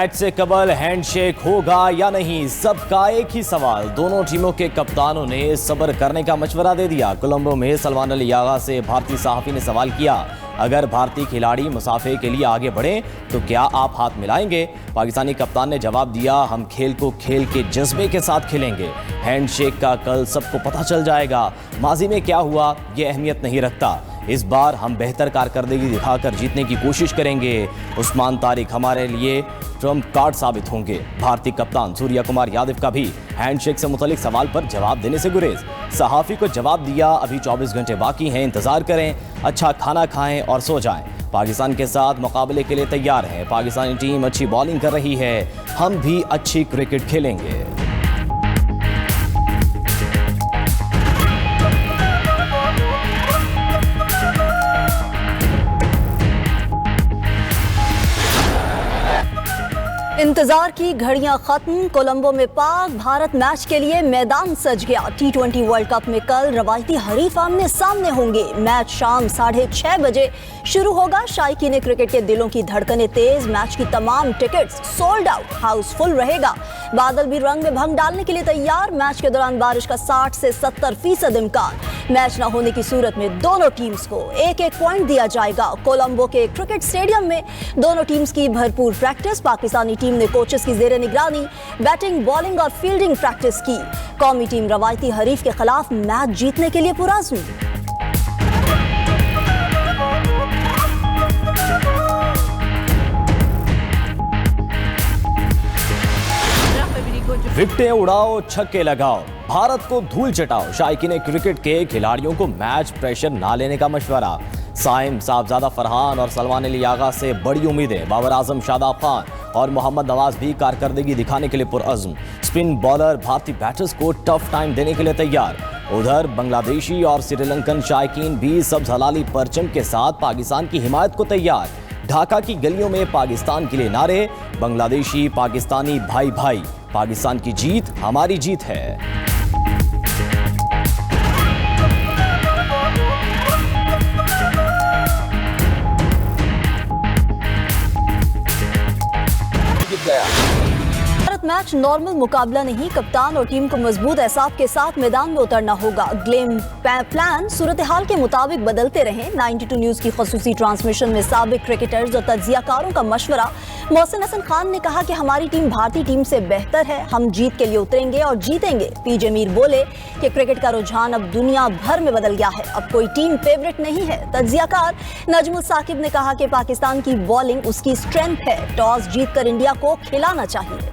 Match से कबल handshake होगा या नहीं, सबका एक ही सवाल। दोनों टीमों के कप्तानों ने सब्र करने का मशवरा दे दिया। कोलंबो में सलमान अली यागा से भारतीय सहाफी ने सवाल किया, अगर भारतीय खिलाड़ी मुसाफे के लिए आगे बढ़े तो क्या आप हाथ मिलाएंगे? पाकिस्तानी कप्तान ने जवाब दिया, हम खेल को खेल के जज्बे के साथ खेलेंगे। हैंडशेक का कल सबको पता चल जाएगा। माजी में क्या हुआ ये अहमियत नहीं रखता। इस बार हम बेहतर कारकर्दगी दिखाकर जीतने की कोशिश करेंगे। उस्मान तारिक हमारे लिए ट्रम्प कार्ड साबित होंगे। भारतीय कप्तान सूर्या कुमार यादव का भी हैंडशेक से मुतालिक सवाल पर जवाब देने से गुरेज। सहाफ़ी को जवाब दिया, अभी 24 घंटे बाकी हैं, इंतजार करें, अच्छा खाना खाएं और सो जाएं। पाकिस्तान के साथ मुकाबले के लिए तैयार हैं। पाकिस्तानी टीम अच्छी बॉलिंग कर रही है, हम भी अच्छी क्रिकेट खेलेंगे। इंतजार की घड़ियां खत्म। कोलंबो में पाक भारत मैच के लिए मैदान सज गया। T20 वर्ल्ड कप में कल रवायती हरीफ आमने सामने होंगे। मैच शाम 6:30 बजे शुरू होगा। शायकीन क्रिकेट के दिलों की धड़कनें तेज। मैच की तमाम टिकट्स सोल्ड आउट, हाउसफुल रहेगा। बादल भी रंग में भंग डालने के लिए तैयार। मैच के दौरान बारिश का 60 से 70% इम्कान। मैच न होने की सूरत में दोनों टीम्स को एक एक पॉइंट दिया जाएगा। कोलंबो के क्रिकेट स्टेडियम में दोनों टीम्स की भरपूर प्रैक्टिस। पाकिस्तानी टीम ने कोचेस की जेर निगरानी बैटिंग, बॉलिंग और फील्डिंग प्रैक्टिस की। कौमी टीम रवायती हरीफ के खिलाफ मैच जीतने के लिए पुरअज़्म। विकेटें उड़ाओ, छक्के लगाओ, भारत को धूल चटाओ। शायकीन क्रिकेट के खिलाड़ियों को मैच प्रेशर ना लेने का मशवरा। साइम, साहबजादा फरहान और सलमान अली यागा से बड़ी उम्मीदें। बाबर आजम, शादाब खान और मोहम्मद नवाज भी कारकर्दगी दिखाने के लिए पुरअज़्म। स्पिन बॉलर भारतीय बैटर्स को टफ टाइम देने के लिए तैयार। उधर बांग्लादेशी और श्रीलंकन शायकीन भी सब्ज़ हलाली परचम के साथ पाकिस्तान की हिमायत को तैयार। ढाका की गलियों में पाकिस्तान के लिए नारे, बांग्लादेशी पाकिस्तानी भाई भाई, पाकिस्तान की जीत हमारी जीत है। मैच नॉर्मल मुकाबला नहीं। कप्तान और टीम को मजबूत एहसास के साथ मैदान में उतरना होगा। गेम प्लान सूरत हाल के मुताबिक बदलते रहें। 92 न्यूज की खसूसी ट्रांसमिशन में साबिक क्रिकेटर्स और तज्जियाकारों का मशवरा। मोहसिन हसन खान ने कहा कि हमारी टीम भारतीय टीम से बेहतर है, हम जीत के लिए उतरेंगे और जीतेंगे। पीजे मीर बोले कि क्रिकेट का रुझान अब दुनिया भर में बदल गया है, अब कोई टीम फेवरेट नहीं है। तज्जियाकार नजमुल साकिब ने कहा कि पाकिस्तान की बॉलिंग उसकी स्ट्रेंथ है, टॉस जीतकर इंडिया को खिलाना चाहिए।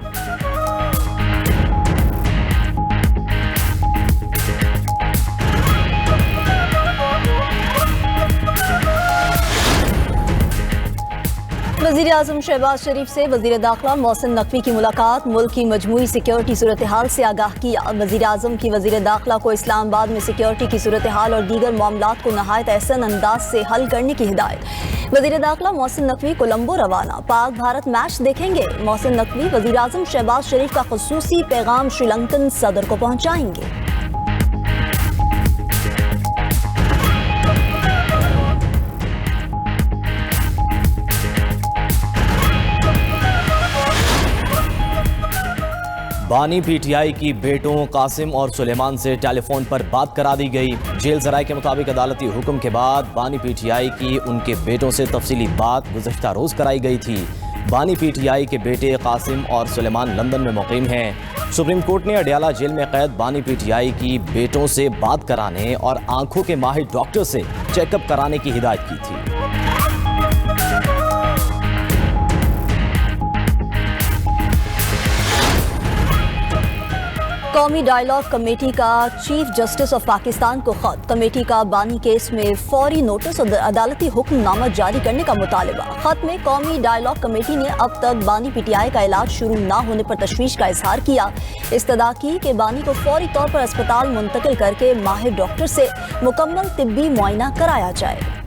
वज़ीर आज़म शहबाज शरीफ से वज़ीर दाखिला मोहसिन नकवी की मुलाकात। मुल्क की मजमूई सिक्योरिटी सूरत हाल से आगाह किया। वज़ीर आज़म की वज़ीर दाखिला को इस्लामाबाद में सिक्योरिटी की सूरत हाल और दीगर मामलात को नहायत एहसन अंदाज से हल करने की हिदायत। वज़ीर दाखिला मोहसिन नकवी कोलंबो रवाना। पाक भारत मैच देखेंगे। मोहसिन नकवी वज़ीर आज़म शहबाज शरीफ का खुसूसी पैगाम श्रीलंकन सदर को पहुँचाएंगे। बानी पीटीआई की बेटों कासिम और सुलेमान से टेलीफोन पर बात करा दी गई। जेल जराये के मुताबिक अदालती हुक्म के बाद बानी पीटीआई की उनके बेटों से तफसीली बात गुज़श्ता रोज़ कराई गई थी। बानी पीटीआई के बेटे कासिम और सुलेमान लंदन में मुकीम हैं। सुप्रीम कोर्ट ने अडियाला जेल में कैद बानी पीटीआई की बेटों से बात कराने और आंखों के माहिर डॉक्टर से चेकअप कराने की हिदायत की थी। कौमी डायलॉग कमेटी का चीफ जस्टिस ऑफ पाकिस्तान को खत। कमेटी का बानी केस में फौरी नोटिस और अदालती हुक्मनामा जारी करने का मुतालबा। खत में कौमी डायलॉग कमेटी ने अब तक बानी पीटीआई का इलाज शुरू न होने पर तशवीश का इजहार किया। इस्तदा की कि बानी को फौरी तौर पर अस्पताल मुंतकिल करके माहिर डॉक्टर से मुकम्मल तिब्बी मुआयना कराया जाए।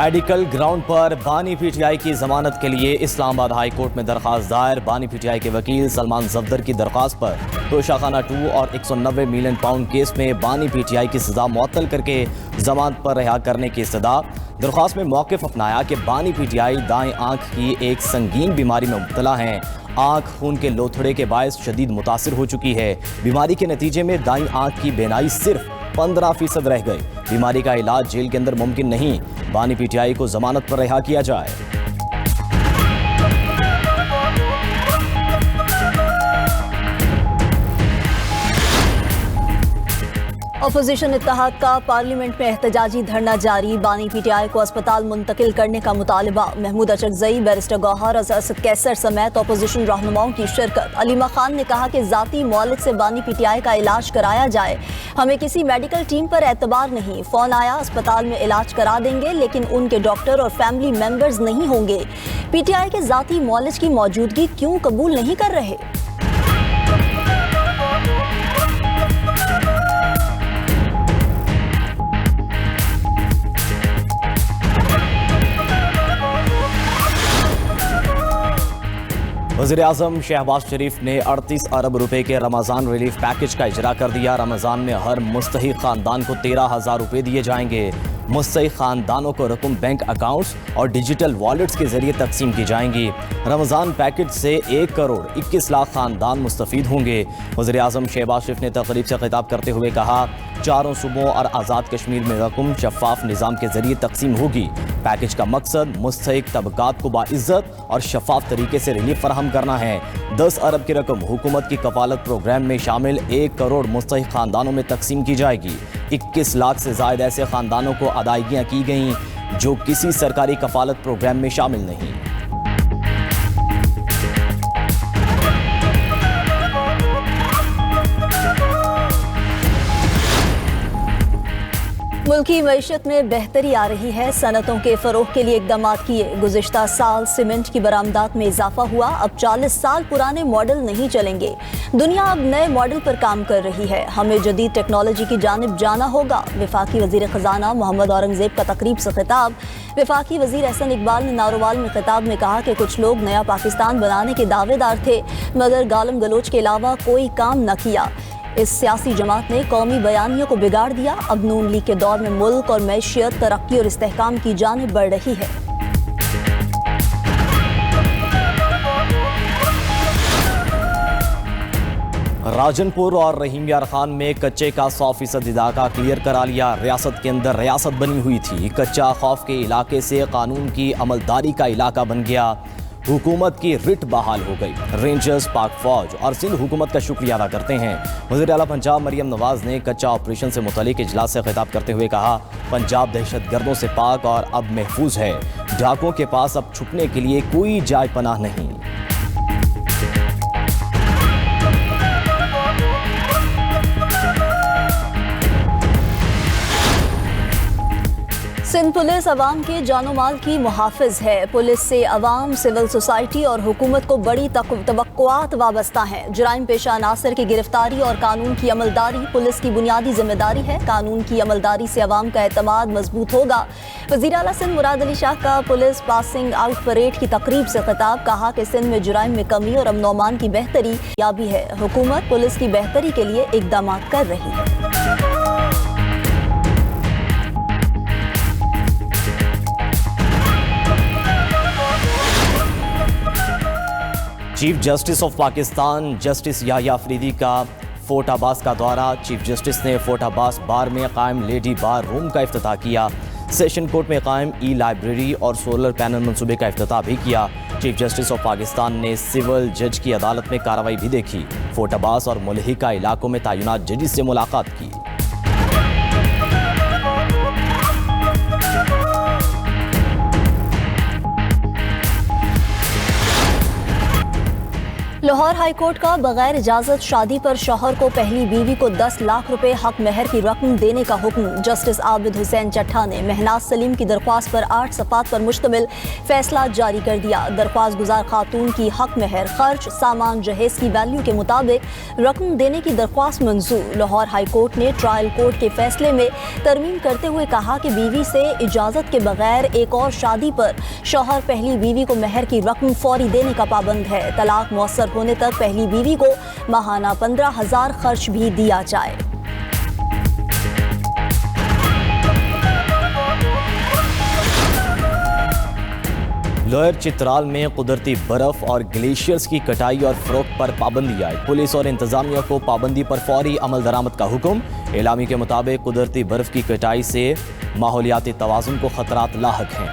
मेडिकल ग्राउंड पर बानी पीटीआई की जमानत के लिए इस्लामाबाद हाई कोर्ट में दरखास्त दायर। बानी पीटीआई के वकील सलमान जफदर की दरखास्त पर तोशाखाना 2 और 190 मिलियन पाउंड केस में बानी पीटीआई की सजा मुअत्तल करके जमानत पर रिहा करने की इस्तदा। दरखास्त में मौक़िफ़ अपनाया कि बानी पीटीआई दाएं आंख की एक संगीन बीमारी में मुब्तला हैं। आंख खून के लोथड़े के बायस शदीद मुतासिर हो चुकी है। बीमारी के नतीजे में दाईं आंख की बेनाई सिर्फ 15% रह गई। बीमारी का इलाज जेल के अंदर मुमकिन नहीं। बानी पीटीआई को जमानत पर रिहा किया जाए। अपोजिशन इत्तेहाद का पार्लियामेंट में एहतजाजी धरना जारी। बानी पीटीआई को अस्पताल मुंतकिल करने का मुतालबा। महमूद अचकजई, बैरिस्टर गौहर, असद कैसर समेत अपोजिशन रहनुमाओं की शिरकत। अलीमा खान ने कहा कि जाती मौलिक से बानी पीटीआई का इलाज कराया जाए। हमें किसी मेडिकल टीम पर एतबार नहीं। फोन आया, अस्पताल में इलाज करा देंगे, लेकिन उनके डॉक्टर और फैमिली मेंबर्स नहीं होंगे। पीटीआई के जाती मौलिक की मौजूदगी क्यों कबूल नहीं कर रहे? वज़ीर-ए-आज़म शहबाज शरीफ ने 38 अरब रुपए के रमज़ान रिलीफ पैकेज का इजरा कर दिया। रमज़ान में हर मुस्तहिक ख़ानदान को 13,000 रुपये दिए जाएंगे। मुस्तहिक ख़ानदानों को रकम बैंक अकाउंट्स और डिजिटल वॉलेट्स के जरिए तकसीम की जाएंगी। रमज़ान पैकेज से 1 करोड़ 21 लाख ख़ानदान मुस्तफ़ीद होंगे। वज़ीर-ए-आज़म शहबाज शरीफ ने तकरीब से खिताब करते हुए कहा, चारों सूबों और आज़ाद कश्मीर में रकम शफाफ निज़ाम के जरिए तकसीम होगी। पैकेज का मकसद मुस्तहिक तबकात को बाइज़्ज़त और शफाफ तरीके से रिलीफ फराहम करना है। 10 अरब की रकम हुकूमत की कफालत प्रोग्राम में शामिल 1 करोड़ मुस्तहिक ख़ानदानों में तकसीम की जाएगी। 21 लाख से ज़ायद ऐसे ख़ानदानों को अदायगियाँ की गईं जो किसी सरकारी कफालत प्रोग्राम में शामिल नहीं। मुल्की मईशत में बेहतरी आ रही है। सनतों के फ़रोग़ के लिए इक़दाम किए। गुज़िश्ता साल सीमेंट की बरामदात में इजाफा हुआ। अब 40 साल पुराने मॉडल नहीं चलेंगे। दुनिया अब नए मॉडल पर काम कर रही है। हमें जदीद टेक्नोलॉजी की जानिब जाना होगा। वफाकी वज़ीर ख़ज़ाना मोहम्मद औरंगज़ेब का तकरीब से खिताब। वफाकी वज़ीर एहसन इकबाल ने नारोवाल में खिताब में कहा कि कुछ लोग नया पाकिस्तान बनाने के दावेदार थे, मगर गालम गलोच के अलावा कोई काम न किया। इस सियासी जमात ने कौमी बयानियों को बिगाड़ दिया। अब नून लीग के दौर में मुल्क और मैशियत तरक्की और इस्तेहकाम की जानिब बढ़ रही है। राजनपुर और रहीम यार खान में कच्चे का 100% इलाका क्लियर करा लिया। रियासत के अंदर रियासत बनी हुई थी। कच्चा खौफ के इलाके से कानून की अमलदारी का इलाका बन गया। हुकूमत की रिट बहाल हो गई। रेंजर्स, पाक फौज और सिंध हुकूमत का शुक्रिया अदा करते हैं। वज़ीर आला पंजाब मरियम नवाज ने कच्चा ऑपरेशन से मुतल्लिक इजलास से खिताब करते हुए कहा, पंजाब दहशत गर्दों से पाक और अब महफूज है। डाकुओं के पास अब छुपने के लिए कोई जाय पनाह नहीं। सिंध पुलिस अवाम के जानो माल की मुहाफिज है। पुलिस से अवाम, सिविल सोसाइटी और हुकूमत को बड़ी तवक्कुआत वाबस्ता हैं। जुराइम पेशा अनासर की गिरफ्तारी और कानून की अमलदारी पुलिस की बुनियादी जिम्मेदारी है। कानून की अमलदारी से अवाम का एतमाद मजबूत होगा। वज़ीर आला सिंध मुराद अली शाह का पुलिस पासिंग आउट परेड की तकरीब से खिताब। कहा कि सिंध में जुराइम में कमी और अमन अमान की बेहतरी याबी है। हुकूमत पुलिस की बेहतरी के लिए इक़दाम कर रही है। Chief justice of Pakistan justice Yahya Afridi का फोर्ट अब्बास का दौरा। चीफ जस्टिस ने फोर्ट अब्बास बार में कायम लेडी बार रूम का इफ्तिताह किया। सेशन कोर्ट में कायम ई लाइब्रेरी और सोलर पैनल मंसूबे का इफ्तिताह भी किया। चीफ जस्टिस ऑफ पाकिस्तान ने सिविल जज की अदालत में कार्रवाई भी देखी। फोर्ट अब्बास और मुल्हिका इलाकों में तैनात जजेस से मुलाकात की। लाहौर हाईकोर्ट का बगैर इजाजत शादी पर शौहर को पहली बीवी को 10 लाख रुपए हक महर की रकम देने का हुक्म। जस्टिस आबिद हुसैन चट्टा ने महनाज सलीम की दरख्वास्त पर 8 सफ़ात पर मुश्तमिल फैसला जारी कर दिया। दरख्वास्त गुजार खातून की हक महर, खर्च, सामान, जहेज की वैल्यू के मुताबिक रकम देने की दरख्वास्त मंजूर। लाहौर हाईकोर्ट ने ट्रायल कोर्ट के फैसले में तरमीम करते हुए कहा कि बीवी से इजाजत के बगैर एक और शादी पर शौहर पहली बीवी को महर की रकम फौरी देने का पाबंद है। तलाक मौसर होने तक पहली बीवी को माहाना 15,000 खर्च भी दिया जाए। लोअर चित्राल में कुदरती बर्फ और ग्लेशियर्स की कटाई और फरोख्त पर पाबंदी आई। पुलिस और इंतजामिया को पाबंदी पर फौरी अमल दरामद का हुक्म। एलामी के मुताबिक कुदरती बर्फ की कटाई से माहौलियाती तवाज़ुन को खतरात लाहक हैं।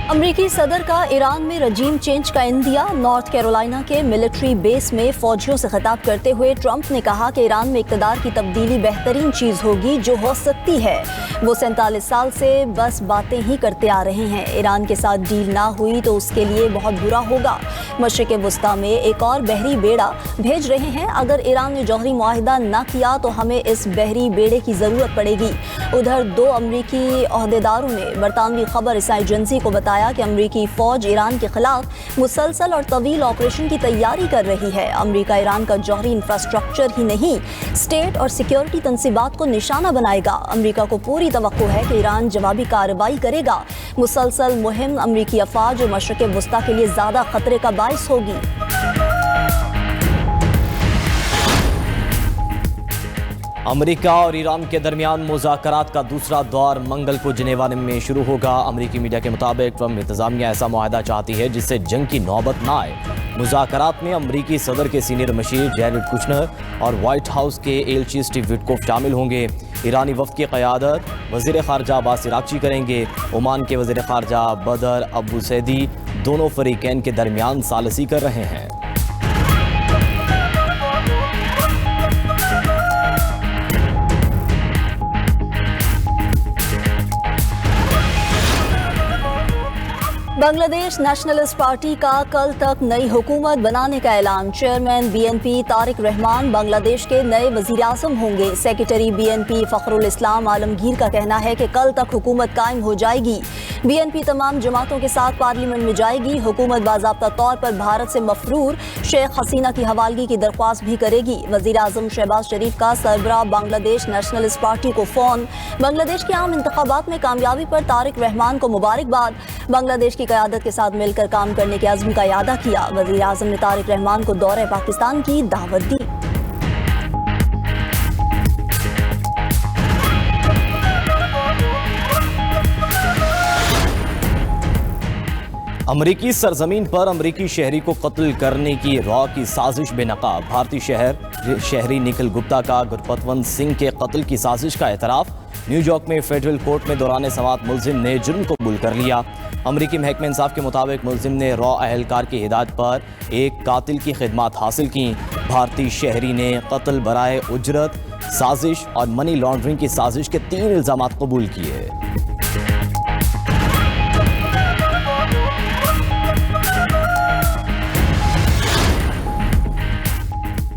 अमरीकी सदर का ईरान में रजीम चेंज का इंदिया। नॉर्थ कैरोलिना के मिलिट्री बेस में फौजियों से खिताब करते हुए ट्रंप ने कहा कि ईरान में इक़्तिदार की तब्दीली बेहतरीन चीज़ होगी जो हो सकती है। वो 47 साल से बस बातें ही करते आ रहे हैं। ईरान के साथ डील ना हुई तो उसके लिए बहुत बुरा होगा। मशरिक़ वस्ता में एक और बहरी बेड़ा भेज रहे हैं। अगर ईरान ने जौहरी मुआहिदा ना किया तो हमें इस बहरी बेड़े की ज़रूरत पड़ेगी। उधर 2 अमरीकी अहदेदारों ने बरतानवी खबर एजेंसी को बताया कि अमरीकी फौज ईरान के खिलाफ मुसलसल और तवील ऑपरेशन की तैयारी कर रही है। अमरीका ईरान का जौहरी इंफ्रास्ट्रक्चर ही नहीं, स्टेट और सिक्योरिटी तंसीबात को निशाना बनाएगा। अमरीका को पूरी तवक्को है कि ईरान जवाबी कार्रवाई करेगा। मुसलसल मुहिम अमरीकी अफवाज और मशरिक़ वस्ता के लिए ज़्यादा खतरे का बाइस होगी। अमेरिका और ईरान के दरमियान मुज़ाकरात का दूसरा दौर मंगल को जिनेवा में शुरू होगा। अमेरिकी मीडिया के मुताबिक ट्रंप इंतजामिया ऐसा मुआहदा चाहती है जिससे जंग की नौबत ना आए। मुज़ाकरात में अमेरिकी सदर के सीनियर मशीर जैरेड कुशनर और वाइट हाउस के एलची स्टीव विटकोफ शामिल होंगे। ईरानी वफ़द की क़यादत वज़ीर ख़ारजा अब्बास इराक़ची करेंगे। ओमान के वज़ीर ख़ारजा बदर अबू सैदी दोनों फ़रीक़ैन के दरमियान सालसी कर रहे हैं। बांग्लादेश नेशनलिस्ट पार्टी का कल तक नई हुकूमत बनाने का ऐलान। चेयरमैन बीएनपी तारिक रहमान बांग्लादेश के नए वज़ीर आज़म होंगे। सेक्रेटरी बीएनपी फ़खरुल इस्लाम आलमगीर का कहना है कि कल तक हुकूमत कायम हो जाएगी। बीएनपी तमाम जमातों के साथ पार्लियामेंट में जाएगी। हुकूमत बाज़ाब्ता तौर पर भारत से मफरूर शेख हसीना की हवालगी की दरख्वास्त भी करेगी। वज़ीर आज़म शहबाज शरीफ का सरबराह बांग्लादेश नेशनलिस्ट पार्टी को फ़ोन। बांग्लादेश के आम इंतखाबात में कामयाबी पर तारिक रहमान को मुबारकबाद। बांग्लादेश की क़यादत के साथ मिलकर काम करने के अज़्म का इयादा किया। वज़ीर आज़म ने तारिक रहमान को दौरे पाकिस्तान की दावत दी। अमरीकी सरजमीन पर अमरीकी शहरी को कत्ल करने की रॉ की साजिश बेनकाब। भारतीय शहरी निखिल गुप्ता का गुरपतवंत सिंह के कत्ल की साजिश का एतराफ़। न्यूयॉर्क में फेडरल कोर्ट में दौरान समाअत मुलजिम ने जुर्म कबूल कर लिया। अमरीकी महकमे इंसाफ के मुताबिक मुलजिम ने रॉ अहलकार की हिदायत पर एक कातिल की खिदमात हासिल की। भारतीय शहरी ने कत्ल बराए उजरत, साजिश और मनी लॉन्ड्रिंग की साजिश के 3 इल्ज़ामात कबूल किए।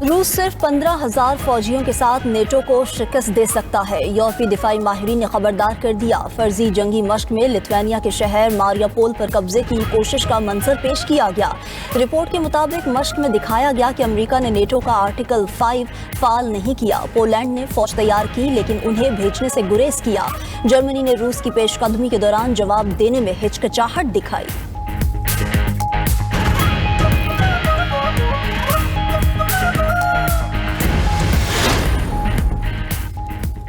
रूस सिर्फ 15,000 फौजियों के साथ नेटो को शिकस्त दे सकता है। यूरोपीय दिफाई माहिरीन ने खबरदार कर दिया। फर्जी जंगी मश्क में लिथुआनिया के शहर मारियापोल पर कब्जे की कोशिश का मंजर पेश किया गया। रिपोर्ट के मुताबिक मश्क में दिखाया गया कि अमेरिका ने नेटो का आर्टिकल 5 फाल नहीं किया। पोलैंड ने फौज तैयार की लेकिन उन्हें भेजने से गुरेज किया। जर्मनी ने रूस की पेशकदमी के दौरान जवाब देने में हिचकिचाहट दिखाई।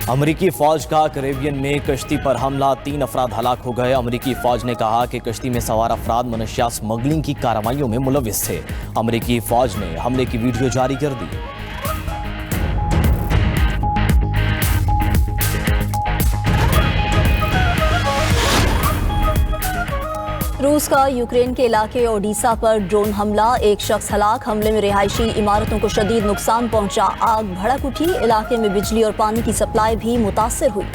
अमरीकी फौज का कैरेबियन में कश्ती पर हमला, 3 अफराद हलाक हो गए। अमरीकी फौज ने कहा कि कश्ती में सवार अफराद मनशियात स्मगलिंग की कार्रवाइयों में मुलविस थे। अमरीकी फौज ने हमले की वीडियो जारी कर दी। रूस का यूक्रेन के इलाके ओडिशा पर ड्रोन हमला, 1 शख्स हलाक। हमले में रिहायशी इमारतों को शदीद नुकसान पहुंचा। आग भड़क उठी। इलाके में बिजली और पानी की सप्लाई भी मुतासर हुई।